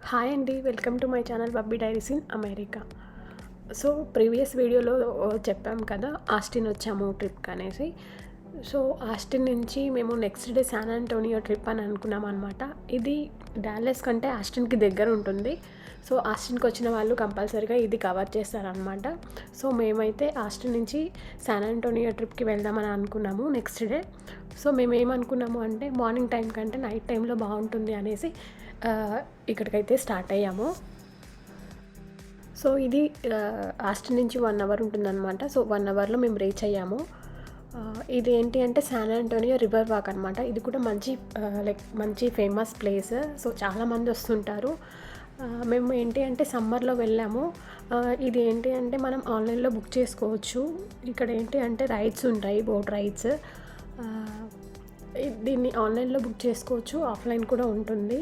Hi అండి. Welcome to my channel Babbi diaries in America. So previous వీడియోలో చెప్పాం కదా, ఆస్టిన్ వచ్చాము ట్రిప్కి అనేసి. సో ఆస్టిన్ నుంచి మేము next day San Antonio trip అని అనుకున్నాం అనమాట. ఇది డాలస్ కంటే ఆస్టిన్కి దగ్గర ఉంటుంది. సో ఆస్టిన్కి వచ్చిన వాళ్ళు కంపల్సరీగా ఇది కవర్ చేస్తారనమాట. సో మేమైతే ఆస్టిన్ నుంచి శాన్ ఆంటోనియో ట్రిప్కి వెళ్దామని అనుకున్నాము నెక్స్ట్ డే. సో మేము ఏమనుకున్నాము అంటే మార్నింగ్ టైం కంటే నైట్ టైంలో బాగుంటుంది అనేసి ఇక్కడికైతే స్టార్ట్ అయ్యాము. సో ఇది ఆస్టిన్ నుంచి 1 అవర్ ఉంటుందన్నమాట. సో 1 అవర్లో మేము రీచ్ అయ్యాము. ఇది ఏంటి అంటే శాన్ ఆంటోనియో రివర్ వాక్ అనమాట. ఇది కూడా మంచి ఫేమస్ ప్లేస్. సో చాలామంది వస్తుంటారు. మేము ఏంటి అంటే సమ్మర్లో వెళ్ళాము. ఇది ఏంటి అంటే మనం ఆన్లైన్లో బుక్ చేసుకోవచ్చు. ఇక్కడ ఏంటి అంటే రైడ్స్ ఉంటాయి, బోట్ రైడ్స్. దీన్ని ఆన్లైన్లో బుక్ చేసుకోవచ్చు, ఆఫ్లైన్ కూడా ఉంటుంది.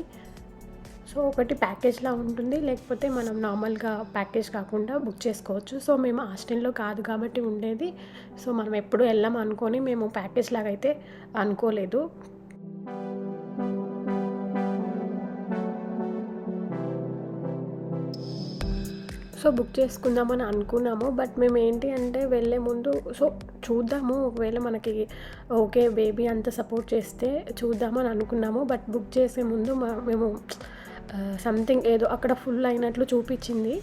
సో ఒకటి ప్యాకేజ్లా ఉంటుంది, లేకపోతే మనం నార్మల్గా ప్యాకేజ్ కాకుండా బుక్ చేసుకోవచ్చు. సో మేము ఆస్టిన్లో కాదు కాబట్టి ఉండేది. సో మనం ఎప్పుడు వెళ్ళాం అనుకొని మేము ప్యాకేజ్ లాగా అయితే అనుకోలేదు. సో బుక్ చేసుకుందామని అనుకున్నాము. బట్ మేము ఏంటి అంటే వెళ్ళే ముందు చూద్దాము, ఒకవేళ మనకి ఓకే బేబీ అంతా సపోర్ట్ చేస్తే చూద్దామని అనుకున్నాము. బట్ బుక్ చేసే ముందు మేము సంథింగ్ ఏదో అక్కడ ఫుల్ అయినట్లు చూపించింది.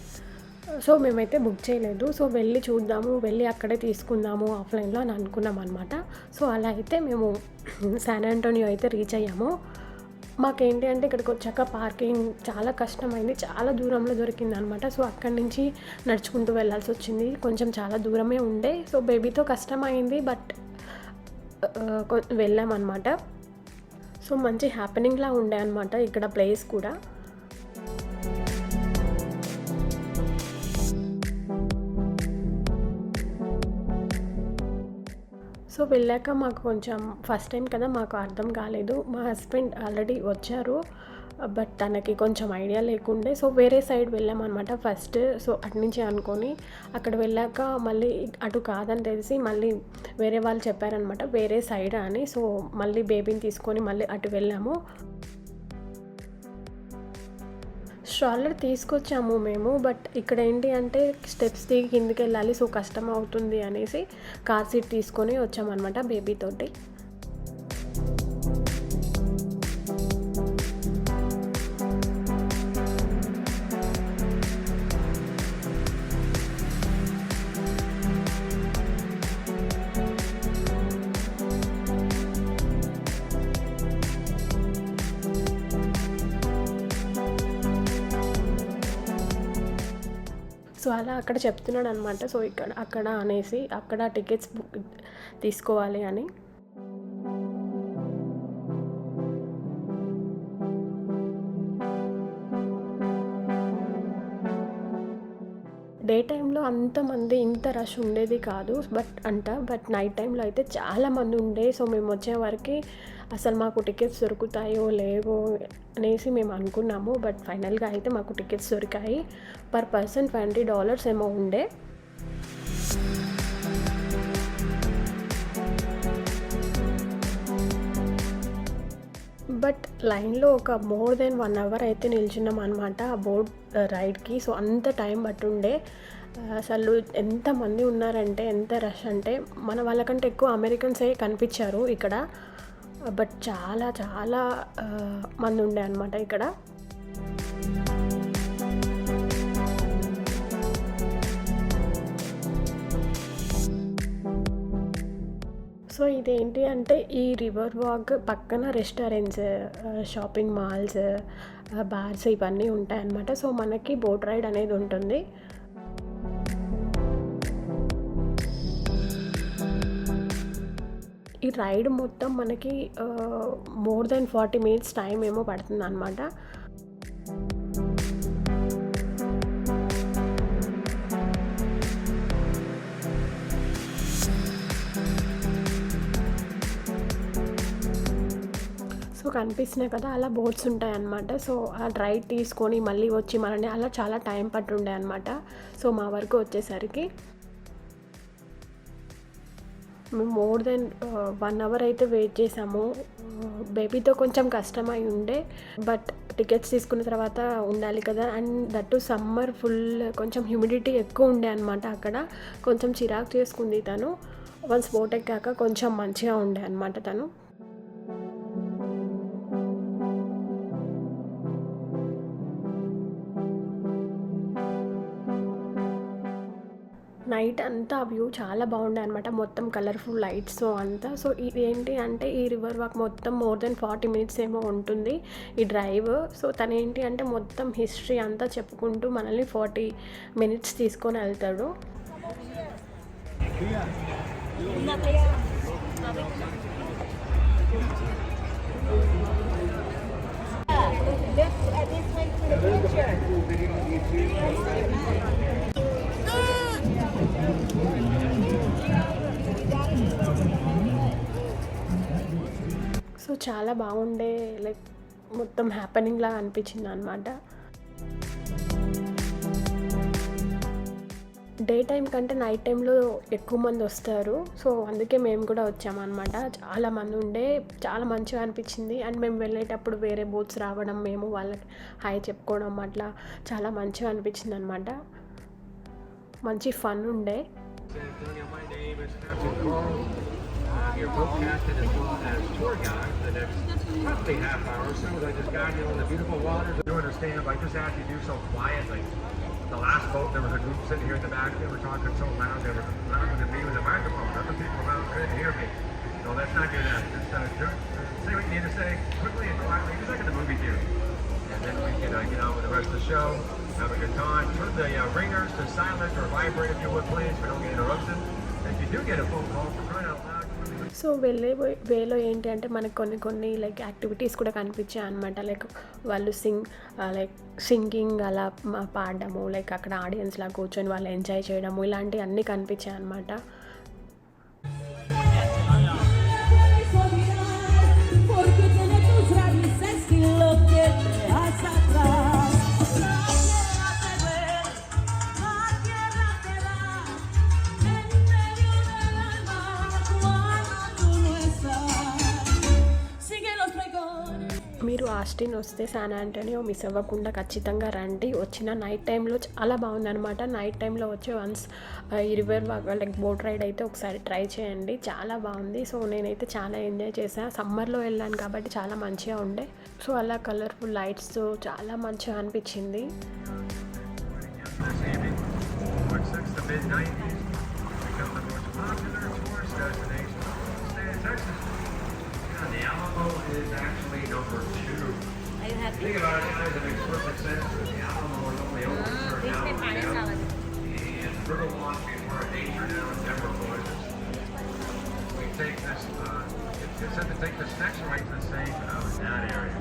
సో మేమైతే బుక్ చేయలేదు. సో వెళ్ళి చూద్దాము, వెళ్ళి అక్కడే తీసుకుందాము ఆఫ్లైన్లో అని అనుకున్నాం అనమాట. సో అలా అయితే మేము శాన్ ఆంటోనియో అయితే రీచ్ అయ్యాము. మాకేంటి అంటే ఇక్కడికి వచ్చాక పార్కింగ్ చాలా కష్టమైంది, చాలా దూరంలో దొరికింది అనమాట. సో అక్కడి నుంచి నడుచుకుంటూ వెళ్ళాల్సి వచ్చింది. కొంచెం చాలా దూరమే ఉండే. సో బేబీతో కష్టమైంది, బట్ వెళ్ళామన్నమాట. సో మంచి హ్యాపెనింగ్లా ఉండే అనమాట ఇక్కడ ప్లేస్ కూడా. సో వెళ్ళాక మాకు కొంచెం ఫస్ట్ టైం కదా, మాకు అర్థం కాలేదు. మా హస్బెండ్ ఆల్రెడీ వచ్చారు, బట్ తనకి కొంచెం ఐడియా లేకుండే. సో వేరే సైడ్ వెళ్ళామన్నమాట ఫస్ట్. సో అటు నుంచి అనుకొని అక్కడ వెళ్ళాక మళ్ళీ అటు కాదని తెలిసి మళ్ళీ వేరే వాళ్ళు చెప్పారనమాట వేరే సైడ్ అని. సో మళ్ళీ బేబీని తీసుకొని మళ్ళీ అటు వెళ్ళాము. స్ట్రాలర్ తీసుకొచ్చాము మేము, బట్ ఇక్కడ ఏంటి అంటే స్టెప్స్ దిగి కిందకి వెళ్ళాలి. సో కష్టం అవుతుంది అనేసి కార్ సీట్ తీసుకొని వచ్చామన్నమాట బేబీతోటి. సో అలా అక్కడ చెప్తున్నాడు అనమాట. సో అక్కడ అనేసి అక్కడ టికెట్స్ బుక్ తీసుకోవాలి అని. డే టైంలో అంతమంది ఇంత రష్ ఉండేది కాదు, బట్ నైట్ టైంలో అయితే చాలామంది ఉండే. సో మేము వచ్చే వరకు అసలు మాకు టికెట్స్ దొరుకుతాయో లేవో అనేసి మేము అనుకున్నాము. బట్ ఫైనల్గా అయితే మాకు టికెట్స్ దొరికాయి. పర్ పర్సన్ $20 ఏమో ఉండే. బట్ లైన్లో ఒక మోర్ దెన్ 1 అవర్ అయితే నిల్చున్నాం అనమాట ఆ బోట్ రైడ్కి. సో అంత టైం పట్టుండే. అసలు ఎంతమంది ఉన్నారంటే, ఎంత రష్ అంటే మన వాళ్ళకంటే ఎక్కువ అమెరికన్సే కనిపించారు ఇక్కడ. బట్ చాలా చాలా మంది ఉండే అనమాట ఇక్కడ. సో ఇదేంటి అంటే ఈ రివర్ వాక్ పక్కన రెస్టారెంట్స్, షాపింగ్ మాల్స్, బార్స్ ఇవన్నీ ఉంటాయన్నమాట. సో మనకి బోట్ రైడ్ అనేది ఉంటుంది. ఈ రైడ్ మొత్తం మనకి మోర్ దెన్ 40 మినిట్స్ టైం ఏమో పడుతుంది అనమాట. సో కనిపిస్తున్నాయి కదా, అలా బోట్స్ ఉంటాయన్నమాట. సో ఆ రైడ్ తీసుకొని మళ్ళీ వచ్చి మనని అలా చాలా టైం పట్టుండే అనమాట. సో మా వరకు వచ్చేసరికి మేము మోర్ దెన్ 1 అవర్ అయితే వెయిట్ చేసాము. బేబీతో కొంచెం కష్టమై ఉండే, బట్ టికెట్స్ తీసుకున్న తర్వాత ఉండాలి కదా. అండ్ దట్టు సమ్మర్ ఫుల్ కొంచెం హ్యూమిడిటీ ఎక్కువ ఉండే అనమాట. అక్కడ కొంచెం చిరాకు చేసుకుంది తను. వన్స్ బోట్ ఎక్కాక కొంచెం మంచిగా ఉండే అనమాట తను. నైట్ అంతా వ్యూ చాలా బాగుండే అనమాట. మొత్తం కలర్ఫుల్ లైట్స్ అంతా. సో ఇది ఏంటి అంటే ఈ రివర్ వాక్ మొత్తం మోర్ దెన్ 40 మినిట్స్ ఏమో ఉంటుంది ఈ డ్రైవ్. సో తను ఏంటి అంటే మొత్తం హిస్టరీ అంతా చెప్పుకుంటూ మనల్ని 40 మినిట్స్ తీసుకొని వెళ్తాడు. సో చాలా బాగుండే, లైక్ మొత్తం హ్యాపెనింగ్ లాగా అనిపించింది అనమాట. డే టైం కంటే నైట్ టైంలో ఎక్కువ మంది వస్తారు. సో అందుకే మేము కూడా వచ్చామన్నమాట. చాలా మంది ఉండే, చాలా మంచిగా అనిపించింది. అండ్ మేము వెళ్ళేటప్పుడు వేరే బోట్స్ రావడం, మేము వాళ్ళకి హాయ్ చెప్పుకోవడం, అట్లా చాలా మంచిగా అనిపించింది అనమాట. మంచి ఫన్ ఉండే. You're both casted as well as tour guide for the next roughly half hour or so as I just guide you on the beautiful waters. You understand, I just asked you to do so quietly. The last boat, there was a group sitting here in the back, they were talking so loud, they were loud to me with a microphone. Other people around couldn't hear me. So let's not do that. Just say what you need to say quickly and quietly, just like in the movie theater. And then we can get on with the rest of the show, have a good time. Turn the ringers to silent or vibrate if you would please, so we don't get interrupted. If you do get a phone call, for crying out loud. So వెళ్ళే వేలో ఏంటి అంటే మనకు కొన్ని like activities కూడా కనిపించాయి అనమాట. Like వాళ్ళు సింగింగ్ అలా పాడడము, లైక్ అక్కడ ఆడియన్స్లా కూర్చొని వాళ్ళు ఎంజాయ్ చేయడము, ఇలాంటివి అన్నీ కనిపించాయి అనమాట. మీరు ఆస్టిన్ వస్తే శాన్ ఆంటోనియో మిస్ అవ్వకుండా ఖచ్చితంగా రండి. వచ్చిన నైట్ టైంలో చాలా బాగుందనమాట. నైట్ టైంలో వచ్చి వన్స్ ఈ river walk like boat ride అయితే ఒకసారి ట్రై చేయండి, చాలా బాగుంది. సో నేనైతే చాలా ఎంజాయ్ చేశాను. సమ్మర్లో వెళ్ళాను కాబట్టి చాలా మంచిగా ఉండే. సో అలా కలర్ఫుల్ లైట్స్ చాలా మంచిగా అనిపించింది. The Alamo is actually number 2. Are you happy? Think about it, guys. It makes perfect sense. The Alamo is only open for an hour now. And riverwalk is where nature now is never voices. We take this, it's set to take this next right to the same in that area.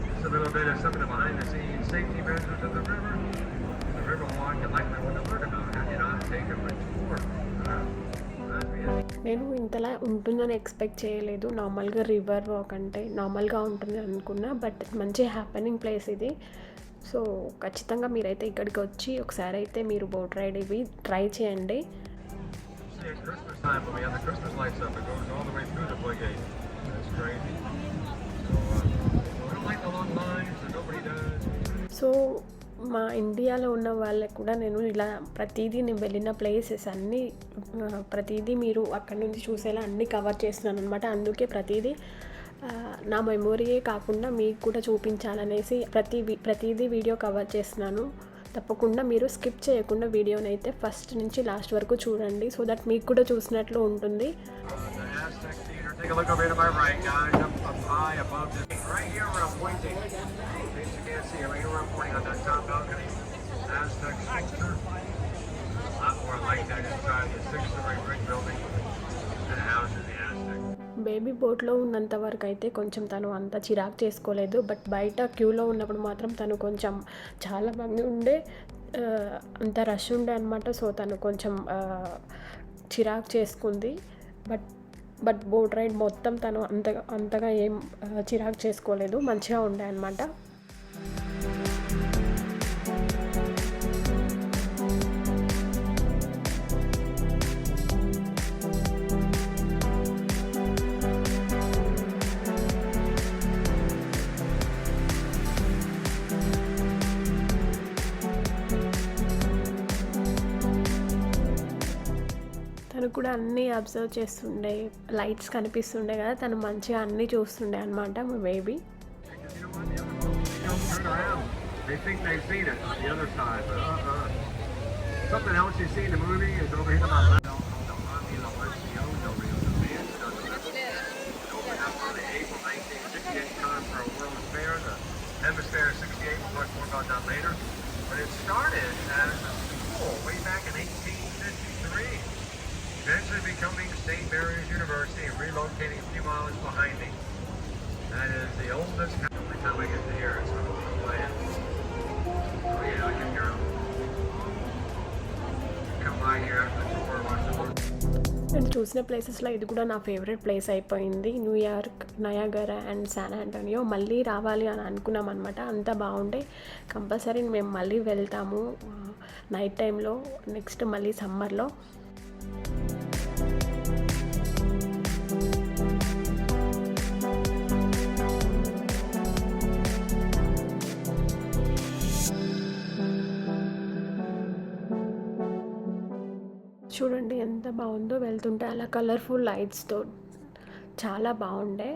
Just a little bit of some of the behind the scenes safety measures of the river. The riverwalk you likely want to learn about. Have you not taken a tour? నేను ఇంతలా ఉంటుందని expect చేయలేదు. నార్మల్గా river walk అంటే నార్మల్గా ఉంటుంది అనుకున్నా, but మంచి హ్యాపెనింగ్ ప్లేస్ ఇది. సో ఖచ్చితంగా మీరైతే ఇక్కడికి వచ్చి ఒకసారి అయితే మీరు బోట్ రైడ్ ఇవి ట్రై చేయండి. సో మా ఇండియాలో ఉన్న వాళ్ళకి కూడా నేను ఇలా ప్రతిదీ నేను వెళ్ళిన ప్లేసెస్ అన్నీ ప్రతిదీ మీరు అక్కడి నుంచి చూసేలా అన్నీ కవర్ చేస్తున్నాను అనమాట. అందుకే ప్రతిదీ నా మెమొరీయే కాకుండా మీకు కూడా చూపించాలనేసి ప్రతిదీ వీడియో కవర్ చేస్తున్నాను. తప్పకుండా మీరు స్కిప్ చేయకుండా వీడియోని అయితే ఫస్ట్ నుంచి లాస్ట్ వరకు చూడండి, సో దట్ మీకు కూడా చూసినట్లు ఉంటుంది. Take a look over here to my right, guys. Up high above this. Right here where I'm pointing. In case you can't see, right here where I'm pointing on that top balcony. Aztec sculpture. A lot more like that inside the 6-story brick building that houses the Aztec. Baby బోట్లో ఉన్నంత వరకు అయితే కొంచెం తను అంత చిరాకు చేసుకోలేదు, but బయట క్యూలో ఉన్నప్పుడు మాత్రం తను కొంచెం చాలా మంది ఉండే, అంత రష్ ఉండే అనమాట. సో తను కొంచెం చిరాకు చేసుకుంది. బట్ బోట్ రైడ్ మొత్తం తను అంతగా ఏం చిరాకు చేసుకోలేదు, మంచిగా ఉండే అనమాట. కూడా అన్నీ అబ్జర్వ్ చేస్తుండే, లైట్స్ కనిపిస్తుండే కదా, తను మంచిగా అన్నీ చూస్తుండే అనమాట మా baby. They think they've seen it on the other side, but something else you see in the movie is over here to my left. Opened up on the April 1968 time for a World Fair. The Hemisphere 68, we'll talk more about that later. But it started as a school way back in 1853, eventually becoming St. Mary's University and relocating a few miles behind me. That is the oldest. Every time I get to hear it, so I'm going to play it. Oh yeah, I can hear them. Come by here after the tour, watch the tour. నేను చూసిన ప్లేసెస్లో ఇది కూడా నా favourite place అయిపోయింది. New York, Niagara and San Antonio. మళ్ళీ రావాలి అని అనుకున్నాం అనమాట. అంత బాగుండే, కంపల్సరీ మేము మళ్ళీ వెళ్తాము నైట్ టైంలో, నెక్స్ట్ మళ్ళీ సమ్మర్లో. చూడండి ఎంత బాగుందో, వెళ్తుంటే అలా కలర్ఫుల్ లైట్స్తో చాలా బాగుండే.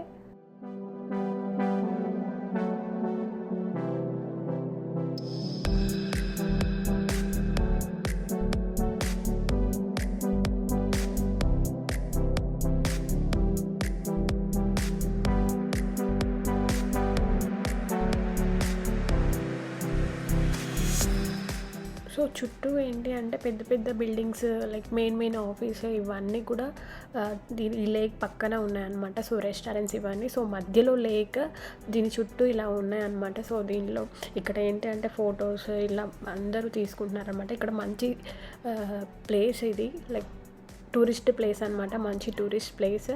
సో చుట్టూ ఏంటి అంటే పెద్ద పెద్ద బిల్డింగ్స్, లైక్ మెయిన్ ఆఫీస్ ఇవన్నీ కూడా ఈ లేక్ పక్కన ఉన్నాయన్నమాట. సో రెస్టారెంట్స్ ఇవన్నీ, సో మధ్యలో లేక్, దీని చుట్టూ ఇలా ఉన్నాయన్నమాట. సో దీనిలో ఇక్కడ ఏంటి అంటే ఫొటోస్ ఇలా అందరూ తీసుకుంటున్నారనమాట. ఇక్కడ మంచి ప్లేస్ ఇది, లైక్ టూరిస్ట్ ప్లేస్ అనమాట, మంచి టూరిస్ట్ ప్లేస్.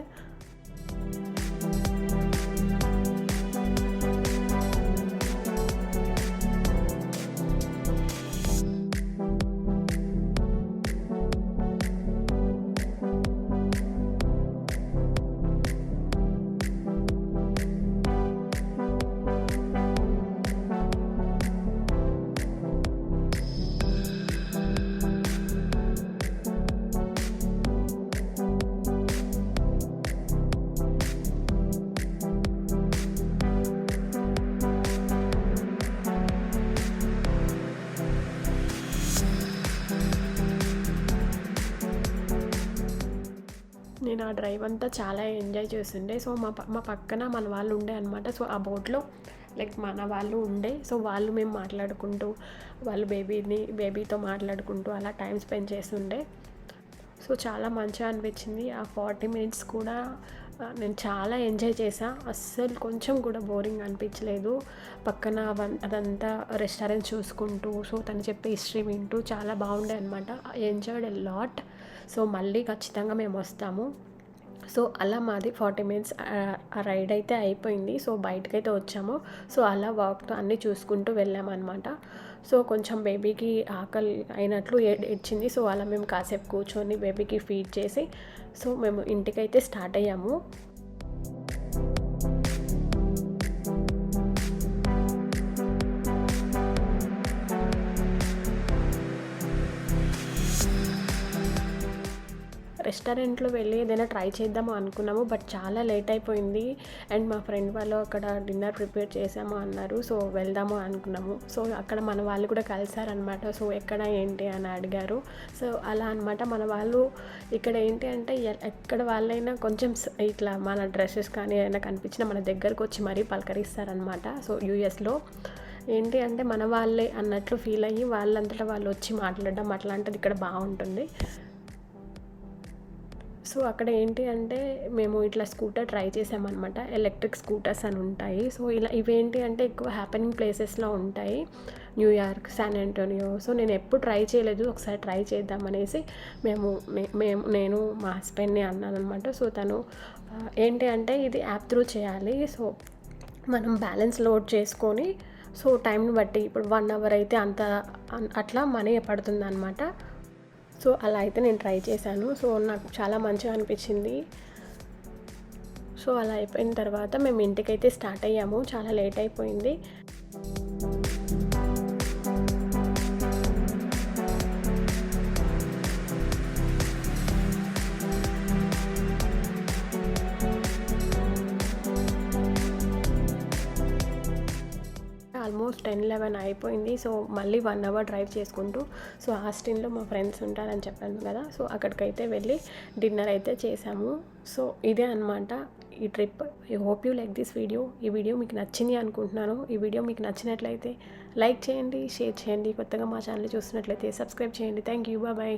నేను ఆ డ్రైవ్ అంతా చాలా ఎంజాయ్ చేస్తుండే. సో మా పక్కన మన వాళ్ళు ఉండే అనమాట. సో ఆ బోట్లో లైక్ మన వాళ్ళు ఉండే. సో వాళ్ళు మేము మాట్లాడుకుంటూ, వాళ్ళు బేబీతో మాట్లాడుకుంటూ అలా టైం స్పెండ్ చేస్తుండే. సో చాలా మంచిగా అనిపించింది. ఆ 40 మినిట్స్ కూడా నేను చాలా ఎంజాయ్ చేసా. అస్సలు కొంచెం కూడా బోరింగ్ అనిపించలేదు. పక్కన అదంతా రెస్టారెంట్ చూసుకుంటూ, సో తను చెప్పే హిస్టరీ వింటూ చాలా బాగుండే అనమాట. Enjoyed a lot. సో మళ్ళీ ఖచ్చితంగా మేము వస్తాము. సో అలా మాది 40 మినిట్స్ ఆ రైడ్ అయితే అయిపోయింది. సో బయటకైతే వచ్చాము. సో అలా వాక్తో అన్నీ చూసుకుంటూ వెళ్ళామన్నమాట. సో కొంచెం బేబీకి ఆకలి అయినట్లు ఏడ్చింది. సో అలా మేము కాసేపు కూర్చొని బేబీకి ఫీడ్ చేసి సో మేము ఇంటికైతే స్టార్ట్ అయ్యాము. రెస్టారెంట్లో వెళ్ళి ఏదైనా ట్రై చేద్దాము అనుకున్నాము, బట్ చాలా లేట్ అయిపోయింది. అండ్ మా ఫ్రెండ్ వాళ్ళు అక్కడ డిన్నర్ ప్రిపేర్ చేసాము అన్నారు. సో వెళ్దాము అనుకున్నాము. సో అక్కడ మన వాళ్ళు కూడా కలిసారనమాట. సో ఎక్కడ ఏంటి అని అడిగారు. సో అలా అనమాట. మన వాళ్ళు ఇక్కడ ఏంటి అంటే ఎక్కడ వాళ్ళైనా కొంచెం ఇట్లా మన డ్రెస్సెస్ కానీ ఏమైనా కనిపించినా మన దగ్గరకు వచ్చి మరీ పలకరిస్తారనమాట. సో యూఎస్లో ఏంటి అంటే మన వాళ్ళే అన్నట్లు ఫీల్ అయ్యి వాళ్ళంతటా వాళ్ళు వచ్చి మాట్లాడడం అట్లాంటిది ఇక్కడ బాగుంటుంది. సో అక్కడ ఏంటి అంటే మేము ఇట్లా స్కూటర్ ట్రై చేసామన్నమాట. ఎలక్ట్రిక్ స్కూటర్స్ అని ఉంటాయి. సో ఇలా ఇవేంటి అంటే ఎక్కువ హ్యాపెనింగ్ ప్లేసెస్లో ఉంటాయి, న్యూయార్క్, శాన్ ఆంటోనియో. సో నేను ఎప్పుడు ట్రై చేయలేదు, ఒకసారి ట్రై చేద్దామనేసి నేను మా హస్బెండ్ని అన్నాను అనమాట. సో తను ఏంటి అంటే ఇది యాప్ త్రూ చేయాలి. సో మనం బ్యాలెన్స్ లోడ్ చేసుకొని సో టైంని బట్టి ఇప్పుడు 1 అవర్ అయితే అట్లా మనీ పడుతుంది అనమాట. సో అలా అయితే నేను ట్రై చేశాను. సో నాకు చాలా మంచిగా అనిపించింది. సో అలా అయిపోయిన తర్వాత మేము ఇంటికైతే స్టార్ట్ అయ్యాము. చాలా లేట్ అయిపోయింది. ఆల్మోస్ట్ 10-11 అయిపోయింది. సో మళ్ళీ 1 అవర్ డ్రైవ్ చేసుకుంటూ సో ఆస్టిన్లో మా ఫ్రెండ్స్ ఉంటారని చెప్పాను కదా, సో అక్కడికైతే వెళ్ళి డిన్నర్ అయితే చేసాము. సో ఇదే అనమాట ఈ trip. I hope you like this video. ఈ వీడియో మీకు నచ్చింది అనుకుంటున్నాను. ఈ వీడియో మీకు నచ్చినట్లయితే లైక్ చేయండి, షేర్ చేయండి. కొత్తగా మా ఛానల్ చూస్తున్నట్లయితే సబ్స్క్రైబ్ చేయండి. Thank you, bye.